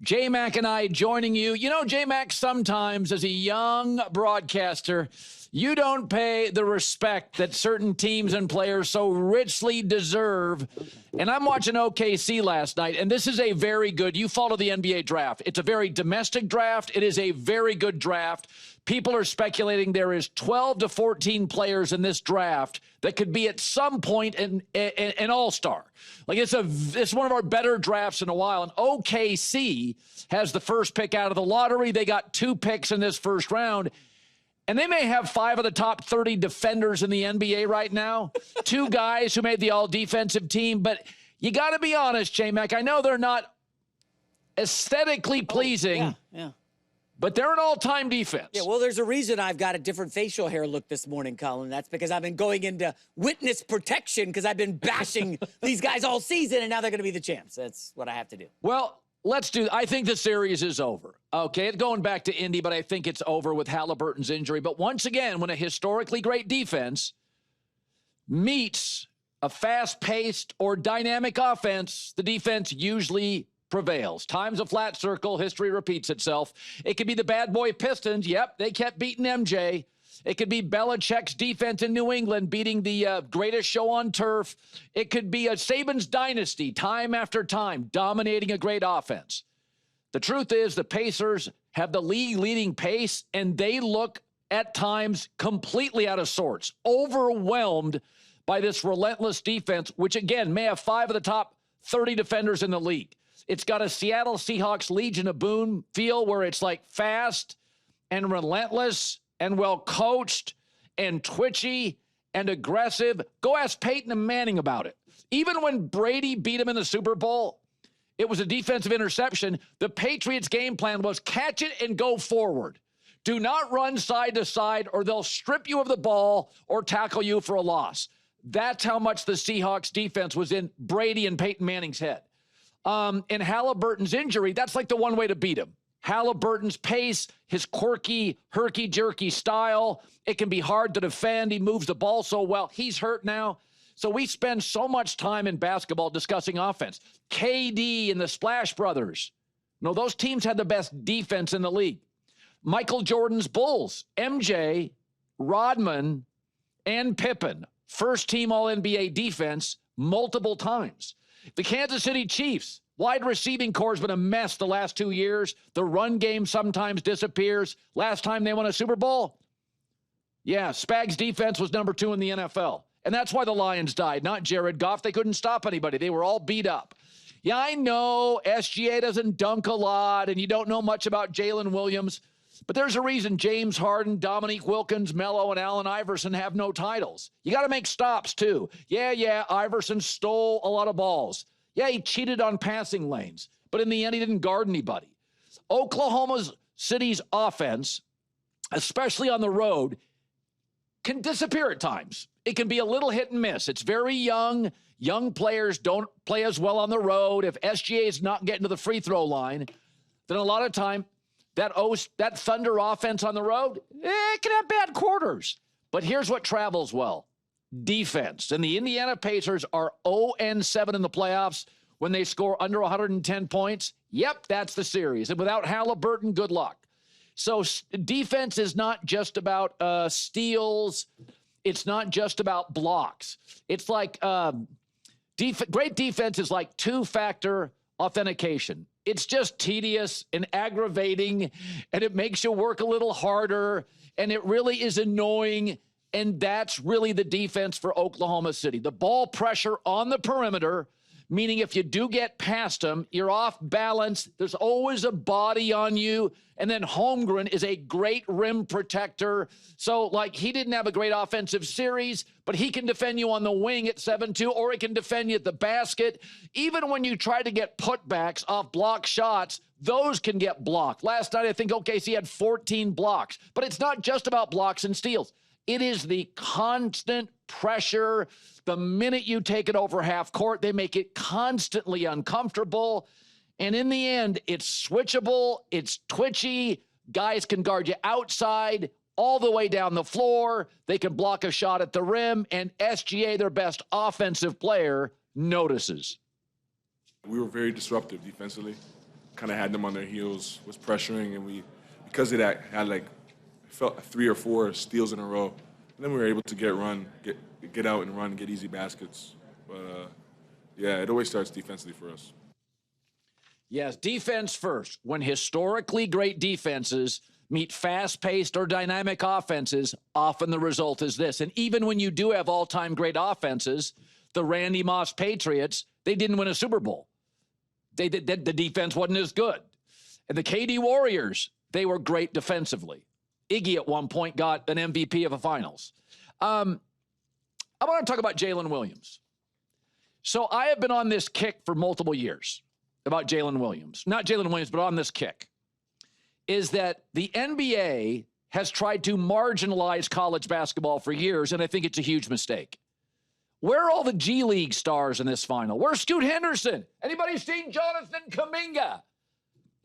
J-Mac and I joining you. You know, J-Mac, sometimes as a young broadcaster, you don't pay the respect that certain teams and players so richly deserve. And I'm watching OKC last night, and this is a very good, you follow the NBA draft. It's a very domestic draft. It is a very good draft. People are speculating there is 12 to 14 players in this draft that could be at some point an all-star. Like it's one of our better drafts in a while. And OKC has the first pick out of the lottery. They got 2 picks in this first round. And they may have 5 of the top 30 defenders in the NBA right now. 2 guys who made the all-defensive team. But you got to be honest, J-Mac. I know they're not aesthetically pleasing. Yeah. But they're an all-time defense. Yeah, well, there's a reason I've got a different facial hair look this morning, Colin. That's because I've been going into witness protection because I've been bashing these guys all season, and now they're going to be the champs. That's what I have to do. Well, I think the series is over. Okay, it's going back to Indy, but I think it's over with Haliburton's injury. But once again, when a historically great defense meets a fast-paced or dynamic offense, the defense usually prevails. Time's a flat circle. History repeats itself. It could be the bad boy Pistons. Yep, they kept beating MJ. It could be Belichick's defense in New England beating the greatest show on turf. It could be a Saban's dynasty time after time dominating a great offense. The truth is the Pacers have the league-leading pace, and they look at times completely out of sorts, overwhelmed by this relentless defense, which, again, may have 5 of the top 30 defenders in the league. It's got a Seattle Seahawks Legion of Boom feel where it's like fast and relentless and well-coached and twitchy and aggressive. Go ask Peyton and Manning about it. Even when Brady beat him in the Super Bowl, it was a defensive interception. The Patriots' game plan was catch it and go forward. Do not run side to side or they'll strip you of the ball or tackle you for a loss. That's how much the Seahawks defense was in Brady and Peyton Manning's head. In Haliburton's injury, that's like the one way to beat him. Haliburton's pace, his quirky, herky-jerky style, it can be hard to defend. He moves the ball so well. He's hurt now. So we spend so much time in basketball discussing offense. KD and the Splash Brothers. No, those teams had the best defense in the league. Michael Jordan's Bulls, MJ, Rodman, and Pippen. First team All-NBA defense multiple times. The Kansas City Chiefs, wide receiving corps has been a mess the last 2 years. The run game sometimes disappears. Last time they won a Super Bowl, Spags' defense was number 2 in the NFL. And that's why the Lions died, not Jared Goff. They couldn't stop anybody. They were all beat up. Yeah, I know SGA doesn't dunk a lot, and you don't know much about Jalen Williams. But there's a reason James Harden, Dominique Wilkins, Melo, and Allen Iverson have no titles. You got to make stops, too. Yeah, Iverson stole a lot of balls. Yeah, he cheated on passing lanes. But in the end, he didn't guard anybody. Oklahoma City's offense, especially on the road, can disappear at times. It can be a little hit and miss. It's very young. Young players don't play as well on the road. If SGA is not getting to the free throw line, then a lot of time, that Thunder offense on the road, it can have bad quarters. But here's what travels well. Defense. And the Indiana Pacers are 0-7 in the playoffs when they score under 110 points. Yep, that's the series. And without Haliburton, good luck. So defense is not just about steals. It's not just about blocks. It's like great defense is like 2-factor authentication. It's just tedious and aggravating, and it makes you work a little harder, and it really is annoying, and that's really the defense for Oklahoma City. The ball pressure on the perimeter, meaning if you do get past them, you're off balance. There's always a body on you, and then Holmgren is a great rim protector. So, like, he didn't have a great offensive series, but he can defend you on the wing at 7-2, or he can defend you at the basket. Even when you try to get putbacks off block shots, those can get blocked. Last night, I think OKC had 14 blocks. But it's not just about blocks and steals. It is the constant pressure. The minute you take it over half court, they make it constantly uncomfortable. And in the end, it's switchable, it's twitchy. Guys can guard you outside, all the way down the floor. They can block a shot at the rim, and SGA, their best offensive player, notices. We were very disruptive defensively. kind of had them on their heels, was pressuring, and we, because of that, had like, felt 3 or 4 steals in a row. And then we were able to get out and run, get easy baskets. But yeah, it always starts defensively for us. Yes, defense first. When historically great defenses meet fast-paced or dynamic offenses, often the result is this. And even when you do have all-time great offenses, the Randy Moss Patriots, they didn't win a Super Bowl. The defense wasn't as good. And the KD Warriors, they were great defensively. Iggy at one point got an MVP of a finals. I want to talk about Jalen Williams. So I have been on this kick for multiple years about Jalen Williams. Not Jalen Williams, but on this kick. Is that the NBA has tried to marginalize college basketball for years, and I think it's a huge mistake. Where are all the G League stars in this final? Where's Scoot Henderson? Anybody seen Jonathan Kuminga?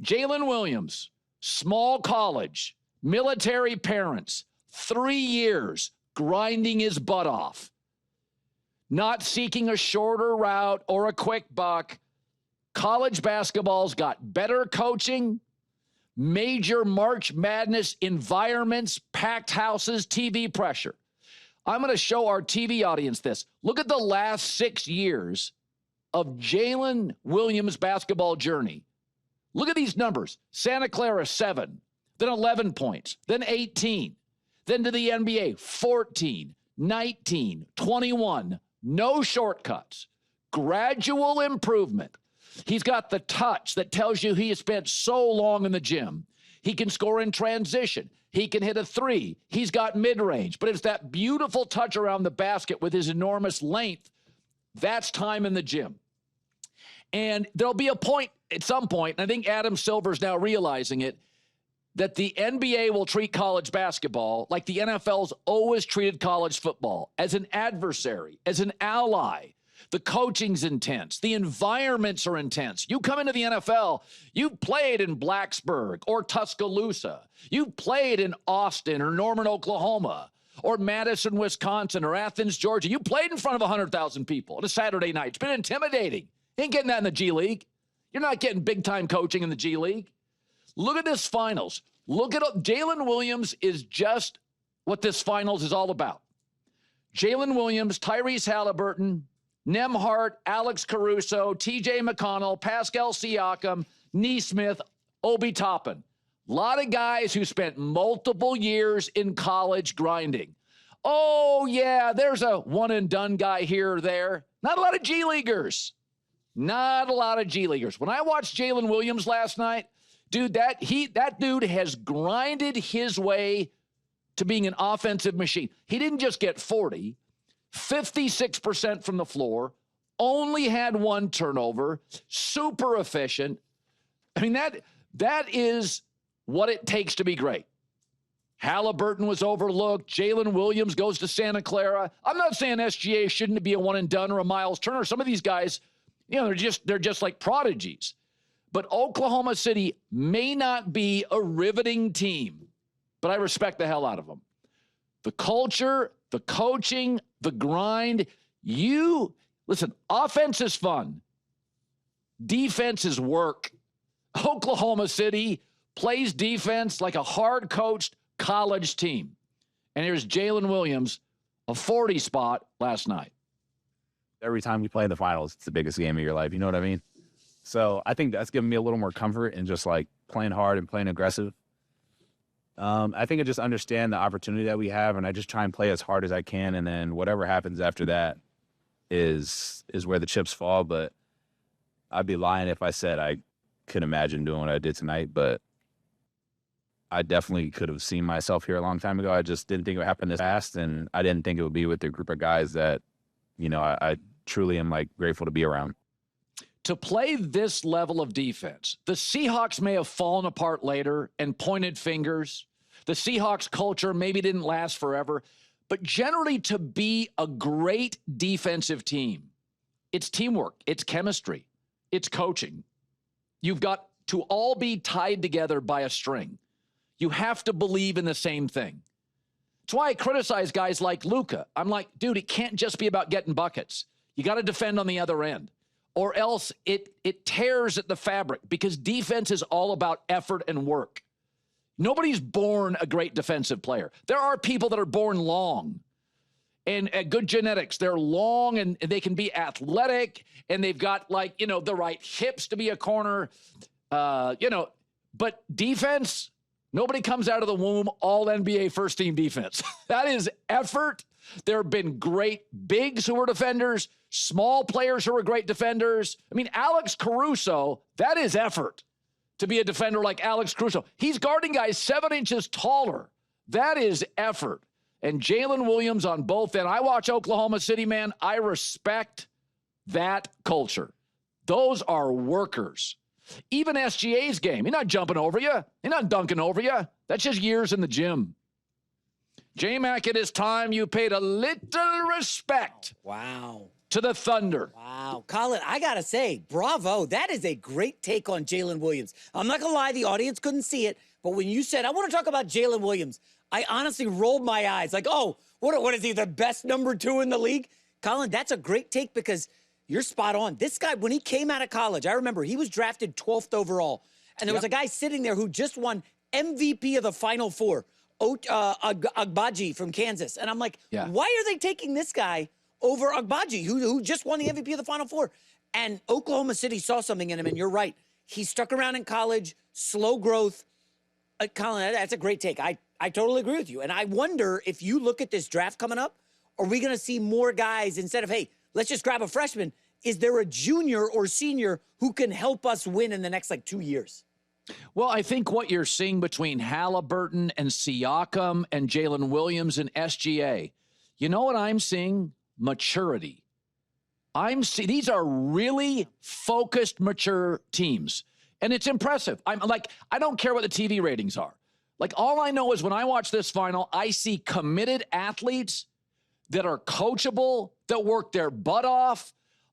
Jalen Williams, small college, military parents, 3 years, grinding his butt off. Not seeking a shorter route or a quick buck. College basketball's got better coaching, major March Madness environments, packed houses, TV pressure. I'm going to show our TV audience this. Look at the last 6 years of Jalen Williams' basketball journey. Look at these numbers. Santa Clara, 7, then 11 points, then 18, then to the NBA, 14, 19, 21. No shortcuts. Gradual improvement. He's got the touch that tells you he has spent so long in the gym. He can score in transition. He can hit a 3. He's got mid-range. But it's that beautiful touch around the basket with his enormous length. That's time in the gym. And there'll be a point at some point, and I think Adam Silver's now realizing it, that the NBA will treat college basketball like the NFL's always treated college football, as an adversary, as an ally. The coaching's intense. The environments are intense. You come into the NFL, you've played in Blacksburg or Tuscaloosa. You've played in Austin or Norman, Oklahoma, or Madison, Wisconsin, or Athens, Georgia. You played in front of 100,000 people on a Saturday night. It's been intimidating. You ain't getting that in the G League. You're not getting big-time coaching in the G League. Look at this finals. Look at Jalen Williams is just what this finals is all about. Jalen Williams, Tyrese Haliburton, Nembhard, Alex Caruso, TJ McConnell, Pascal Siakam, Nesmith, Obi Toppin. A lot of guys who spent multiple years in college grinding. Oh, yeah, there's a one-and-done guy here or there. Not a lot of G-Leaguers. Not a lot of G-Leaguers. When I watched Jalen Williams last night, dude, that dude has grinded his way to being an offensive machine. He didn't just get 40, 56% from the floor, only had 1 turnover, super efficient. I mean, that is what it takes to be great. Halliburton was overlooked. Jalen Williams goes to Santa Clara. I'm not saying SGA shouldn't be a one-and-done or a Miles Turner. Some of these guys, you know, they're just like prodigies. But Oklahoma City may not be a riveting team, but I respect the hell out of them. The culture, the coaching, the grind. Listen, offense is fun. Defense is work. Oklahoma City plays defense like a hard-coached college team. And here's Jalen Williams, a 40 spot last night. Every time you play in the finals, it's the biggest game of your life. You know what I mean? So I think that's given me a little more comfort in just like playing hard and playing aggressive. I think I just understand the opportunity that we have, and I just try and play as hard as I can, and then whatever happens after that is where the chips fall. But I'd be lying if I said I could imagine doing what I did tonight, but I definitely could have seen myself here a long time ago. I just didn't think it would happen this fast, and I didn't think it would be with the group of guys that, you know, I truly am like grateful to be around. To play this level of defense, the Seahawks may have fallen apart later and pointed fingers. The Seahawks culture maybe didn't last forever. But generally, to be a great defensive team, it's teamwork, it's chemistry, it's coaching. You've got to all be tied together by a string. You have to believe in the same thing. That's why I criticize guys like Luka. I'm like, dude, it can't just be about getting buckets. You got to defend on the other end. or else it tears at the fabric, because defense is all about effort and work. Nobody's born a great defensive player. There are people that are born long and good genetics. They're long and they can be athletic and they've got, like, you know, the right hips to be a corner, you know, but defense, nobody comes out of the womb all NBA first team defense. That is effort. There have been great bigs who are defenders, small players who are great defenders. I mean, Alex Caruso, that is effort to be a defender like Alex Caruso. He's guarding guys 7 inches taller. That is effort. And Jalen Williams on both ends. I watch Oklahoma City, man. I respect that culture. Those are workers. Even SGA's game, he's not jumping over you. He's not dunking over you. That's just years in the gym. J-Mac, it is time you paid a little respect. Wow. To the Thunder. Wow. Colin, I got to say, bravo. That is a great take on Jalen Williams. I'm not going to lie, the audience couldn't see it, but when you said, I want to talk about Jalen Williams, I honestly rolled my eyes like, oh, what is he, the best number 2 in the league? Colin, that's a great take because you're spot on. This guy, when he came out of college, I remember he was drafted 12th overall, and there was a guy sitting there who just won MVP of the Final Four, Agbaji from Kansas. And I'm like, why are they taking this guy over Agbaji, who just won the MVP of the Final Four? And Oklahoma City saw something in him, and you're right. He stuck around in college, slow growth. Colin, that's a great take. I totally agree with you. And I wonder if you look at this draft coming up, are we going to see more guys instead of, hey, let's just grab a freshman? Is there a junior or senior who can help us win in the next, 2 years? Well, I think what you're seeing between Haliburton and Siakam and Jalen Williams and SGA, you know what I'm seeing? Maturity. These are really focused, mature teams. And it's impressive. I don't care what the TV ratings are. All I know is when I watch this final, I see committed athletes that are coachable, that work their butt off.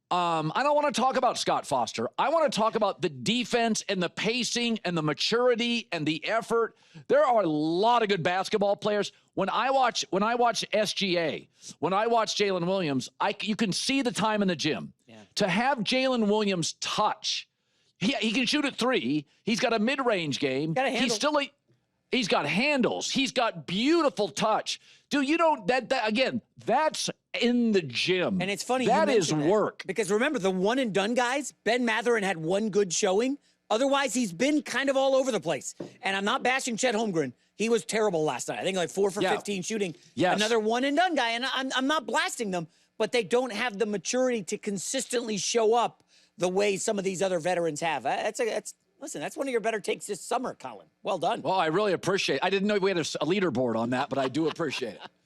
I don't want to talk about Scott Foster. I want to talk about the defense and the pacing and the maturity and the effort. There are a lot of good basketball players. When I watch SGA, when I watch Jalen Williams, you can see the time in the gym. Yeah. To have Jalen Williams touch, he can shoot at 3. He's got a mid-range game. He's got handles. He's got beautiful touch. Dude, you don't, again, that's in the gym. And it's funny. That is work. Because remember, the one and done guys, Ben Mathurin had one good showing. Otherwise, he's been kind of all over the place. And I'm not bashing Chet Holmgren. He was terrible last night. I think 4 for 15 shooting. Yes. Another one and done guy. And I'm not blasting them, but they don't have the maturity to consistently show up the way some of these other veterans have. Listen, that's one of your better takes this summer, Colin. Well done. Well, I really appreciate it. I didn't know we had a leaderboard on that, but I do appreciate it.